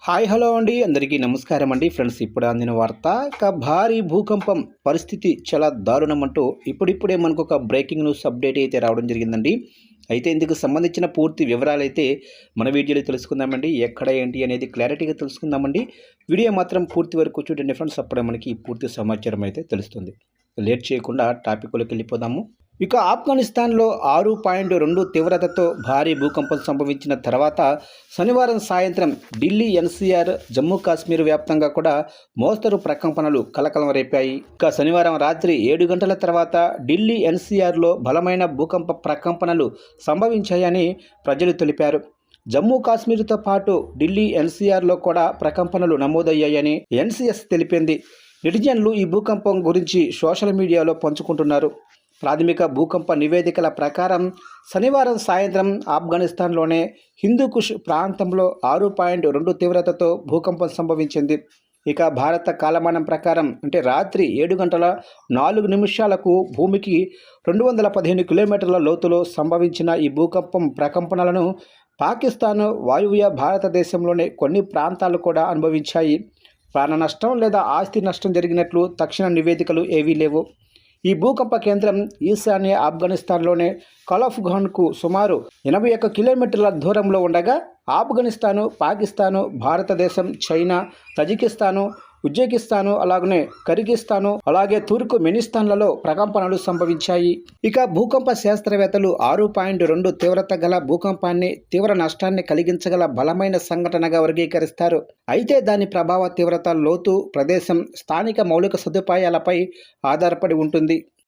Hi hello అండి, అందరికీ నమస్కారం అండి. ఫ్రెండ్స్, ఇప్పుడు అందిన వార్త భారీ భూకంపం పరిస్థితి చాలా దారుణం అంటూ ఇప్పుడిప్పుడే మనకు ఒక బ్రేకింగ్ న్యూస్ అప్డేట్ అయితే రావడం జరిగిందండి. అయితే ఇందుకు సంబంధించిన పూర్తి వివరాలు అయితే మన వీడియోలో తెలుసుకుందామండి. ఎక్కడ ఏంటి అనేది క్లారిటీగా తెలుసుకుందామండి. వీడియో మాత్రం పూర్తి వరకు చూడండి ఫ్రెండ్స్, అప్పుడే మనకి పూర్తి సమాచారం అయితే తెలుస్తుంది. లేట్ చేయకుండా టాపిక్లోకి వెళ్ళిపోదాము. ఇక ఆఫ్ఘనిస్తాన్లో 6.2 తీవ్రతతో భారీ భూకంపం సంభవించిన తర్వాత శనివారం సాయంత్రం ఢిల్లీ ఎన్సీఆర్ జమ్మూ కాశ్మీర్ వ్యాప్తంగా కూడా మోస్తరు ప్రకంపనలు కలకలం రేపాయి. ఇక శనివారం రాత్రి 7 గంటల తర్వాత ఢిల్లీ ఎన్సీఆర్లో బలమైన భూకంప ప్రకంపనలు సంభవించాయని ప్రజలు తెలిపారు. జమ్మూ కాశ్మీర్తో పాటు ఢిల్లీ ఎన్సీఆర్లో కూడా ప్రకంపనలు నమోదయ్యాయని ఎన్సీఎస్ తెలిపింది. నెటిజన్లు ఈ భూకంపం గురించి సోషల్ మీడియాలో పంచుకుంటున్నారు. ప్రాథమిక భూకంప నివేదికల ప్రకారం శనివారం సాయంత్రం ఆఫ్ఘనిస్తాన్లోనే హిందూకుష్ ప్రాంతంలో 6.2 తీవ్రతతో భూకంపం సంభవించింది. ఇక భారత కాలమానం ప్రకారం అంటే రాత్రి 7 గంటల 4 నిమిషాలకు భూమికి 215 కిలోమీటర్ల లోతులో సంభవించిన ఈ భూకంపం ప్రకంపనలను పాకిస్తాన్, వాయువ్య భారతదేశంలోని కొన్ని ప్రాంతాలు కూడా అనుభవించాయి. ప్రాణ నష్టం లేదా ఆస్తి నష్టం జరిగినట్లు తక్షణ నివేదికలు ఏవీ లేవు. ఈ భూకంప కేంద్రం ఈశాన్య ఆఫ్ఘనిస్తాన్లోని కలఫ్ఘాన్కు సుమారు 81 కిలోమీటర్ల దూరంలో ఉండగా ఆఫ్ఘనిస్తాను, పాకిస్తాను, భారతదేశం, చైనా, తజికిస్తాను, ఉజ్బెకిస్తాను, అలాగనే కజకిస్తాను, అలాగే తూర్పు మెనిస్తాన్లలో ప్రకంపనలు సంభవించాయి. ఇక భూకంప శాస్త్రవేత్తలు 6.2 తీవ్రత గల భూకంపాన్ని తీవ్ర నష్టాన్ని కలిగించగల బలమైన సంఘటనగా వర్గీకరిస్తారు. అయితే దాని ప్రభావ తీవ్రత, లోతు, ప్రదేశం, స్థానిక మౌలిక సదుపాయాలపై ఆధారపడి ఉంటుంది.